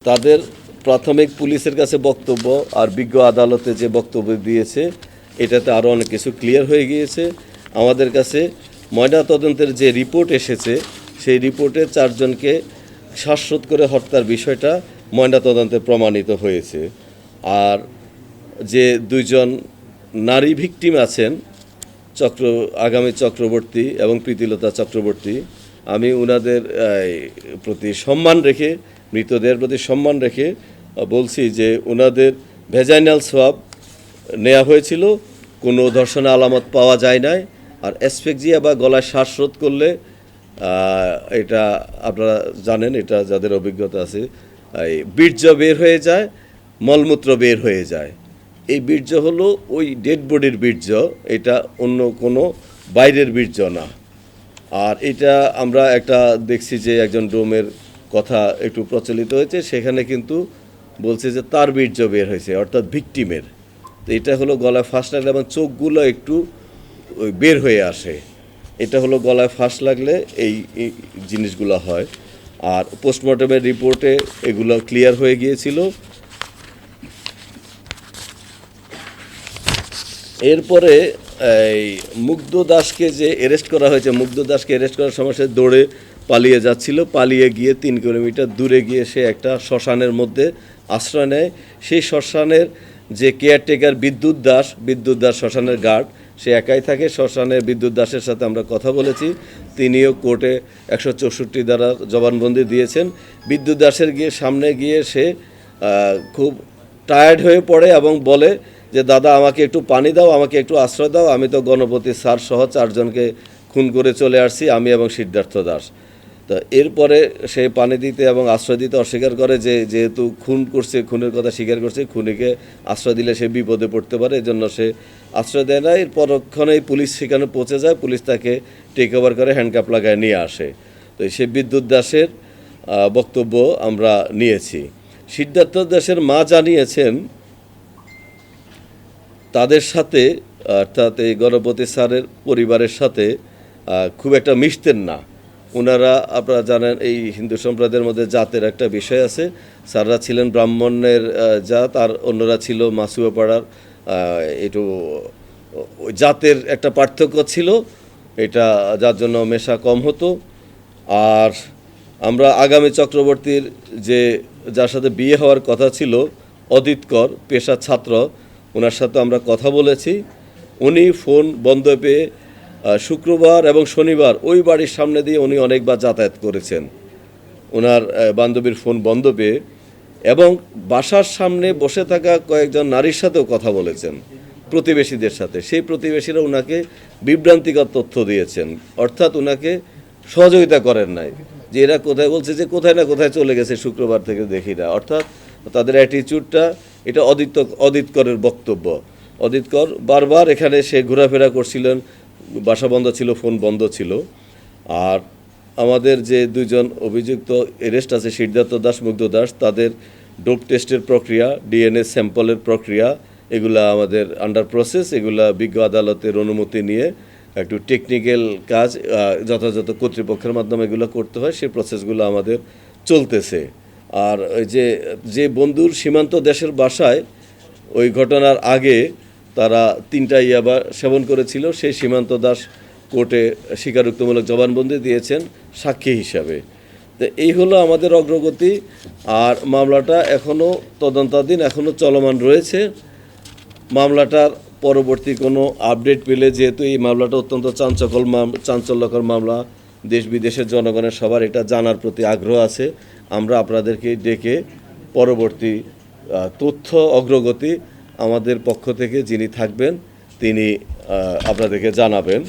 তাদের প্রাথমিক পুলিশের কাছে বক্তব্য আর বিজ্ঞ আদালতে যে বক্তব্য দিয়েছে এটাতে আরও অনেক কিছু ক্লিয়ার হয়ে গিয়েছে। আমাদের কাছে ময়নাতদন্তের যে রিপোর্ট এসেছে সেই রিপোর্টে 4 জনকে শ্বাসরোধ করে হত্যার বিষয়টা ময়নাতদন্তে প্রমাণিত হয়েছে। আর যে 2 জন নারী ভিকটিম আছেন আগামী চক্রবর্তী এবং প্রীতিলতা চক্রবর্তী, আমি ওনাদের প্রতি সম্মান রেখে মৃতদেহের প্রতি সম্মান রেখে বলছি যে ওনাদের ভেজাইনাল সোয়াব নেওয়া হয়েছিল, কোনো ধর্ষণের আলামত পাওয়া যায় নাই। আর অ্যাসফেক্সিয়া বা গলায় শ্বাসরোধ করলে এটা আপনারা জানেন, এটা যাদের অভিজ্ঞতা আছে, বীর্য বের হয়ে যায়, মলমূত্র বের হয়ে যায়। এই বীর্য হলো ওই ডেড বডির বীর্য, এটা অন্য কোনো বাইরের বীর্য না। আর এটা আমরা একটা দেখছি যে একজন ডোমের কথা একটু প্রচলিত হয়েছে, সেখানে কিন্তু বলছে যে তার বীর্য বের হয়েছে, অর্থাৎ ভিকটিমের। তো এটা হলো গলায় ফাঁস লাগলে এবং চোখগুলো একটু বের হয়ে আসে, এটা হলো গলায় ফাঁস লাগলে এই জিনিসগুলো হয়। আর পোস্টমর্টমের রিপোর্টে এগুলো ক্লিয়ার হয়ে গিয়েছিল। এরপরে এই মুগ্ধ দাসকে যে অ্যারেস্ট করা হয়েছে, মুগ্ধ দাসকে অ্যারেস্ট করার সময় সে দৌড়ে পালিয়ে যাচ্ছিল, পালিয়ে গিয়ে 3 কিলোমিটার দূরে গিয়ে সে একটা শ্মশানের মধ্যে আশ্রয় নেয়। সেই শ্মশানের যে কেয়ারটেকার বিদ্যুৎ দাস শ্মশানের গার্ড, সে একাই থাকে শ্মশানে। বিদ্যুৎ দাসের সাথে আমরা কথা বলেছি, তিনিও কোর্টে 164 ধারা জবানবন্দি দিয়েছেন। বিদ্যুৎ দাসের সামনে গিয়ে সে খুব টায়ার্ড হয়ে পড়ে এবং বলে যে দাদা আমাকে একটু পানি দাও, আমাকে একটু আশ্রয় দাও, আমি তো গণপতি স্যার সহ 4 জনকে খুন করে চলে আসছি, আমি এবং সিদ্ধার্থ দাস। তো এরপরে সে পানি দিতে এবং আশ্রয় দিতে অস্বীকার করে, যে যেহেতু খুন করছে, খুনের কথা স্বীকার করছে, খুনিকে আশ্রয় দিলে সে বিপদে পড়তে পারে, এজন্য সে আশ্রয় দেয় না। এর পরক্ষণেই পুলিশ সেখানে পৌঁছে যায়, পুলিশ তাকে টেক ওভার করে হ্যান্ডকাপ লাগায় নিয়ে আসে। তো সে বিদ্যুৎ দাসের বক্তব্য আমরা নিয়েছি। সিদ্ধার্থ দাসের মা জানিয়েছেন তাদের সাথে, অর্থাৎ এই গণপতি স্যারের পরিবারের সাথে খুব একটা মিশতেন না ওনারা। আপনারা জানেন এই হিন্দু সম্প্রদায়ের মধ্যে জাতের একটা বিষয় আছে, স্যাররা ছিলেন ব্রাহ্মণের জাত আর অন্যরা ছিল মাসুয়া পাড়ার, একটু জাতের একটা পার্থক্য ছিল, এটা যার জন্য মেশা কম হতো। আর আমরা আগামী চক্রবর্তীর যার সাথে বিয়ে হওয়ার কথা ছিল, অদিত কর, পেশা ছাত্র, ওনার সাথে আমরা কথা বলেছি। উনি ফোন বন্ধ পেয়ে শুক্রবার এবং শনিবার ওই বাড়ির সামনে দিয়ে উনি অনেকবার যাতায়াত করেছেন ওনার বান্ধবীর ফোন বন্ধ পেয়ে, এবং বাসার সামনে বসে থাকা কয়েকজন নারীর সাথেও কথা বলেছেন, প্রতিবেশীদের সাথে। সেই প্রতিবেশীরা ওনাকে বিভ্রান্তিকর তথ্য দিয়েছেন, অর্থাৎ ওনাকে সহযোগিতা করেন নাই, যে এরা কোথায়, বলছে যে কোথায় না কোথায় চলে গেছে, শুক্রবার থেকে দেখি না। অর্থাৎ তাদের অ্যাটিটিউডটা, এটা অদিত করের বক্তব্য। অদিত কর বারবার এখানে সে ঘোরাফেরা করছিলেন, বাসা বন্ধ ছিল, ফোন বন্ধ ছিল। আর আমাদের যে 2 জন অভিযুক্ত অ্যারেস্ট আছে, সিদ্ধার্থ দাস, মুগ্ধ দাস, তাদের ডোপ টেস্টের প্রক্রিয়া, ডিএনএ স্যাম্পলের প্রক্রিয়া, এগুলা আমাদের আন্ডার প্রসেস। এগুলা বিজ্ঞ আদালতের অনুমতি নিয়ে একটু টেকনিক্যাল কাজ যথাযথ কর্তৃপক্ষের মাধ্যমে এগুলো করতে হয়, সেই প্রসেসগুলো আমাদের চলতেছে। আর যে বন্ধুর সীমান্ত দেশের বাসায় ওই ঘটনার আগে তারা 3টা ইয়াবা সেবন করেছিল, সেই সীমান্ত দাস কোর্টে স্বীকারোক্তিমূলক জবানবন্দি দিয়েছেন সাক্ষী হিসাবে। তো এই হলো আমাদের অগ্রগতি। আর মামলাটা এখনও তদন্তাধীন, এখনও চলমান রয়েছে। মামলাটার পরবর্তী কোনো আপডেট পেলে, যেহেতু এই মামলাটা অত্যন্ত চাঞ্চল্যকর মামলা, দেশ বিদেশের জনগণের সবার এটা জানার প্রতি আগ্রহ আছে, আমরা আপনাদেরকে ডেকে পরবর্তী তথ্য অগ্রগতি আমাদের পক্ষ থেকে যিনি থাকবেন তিনি আপনাদেরকে জানাবেন।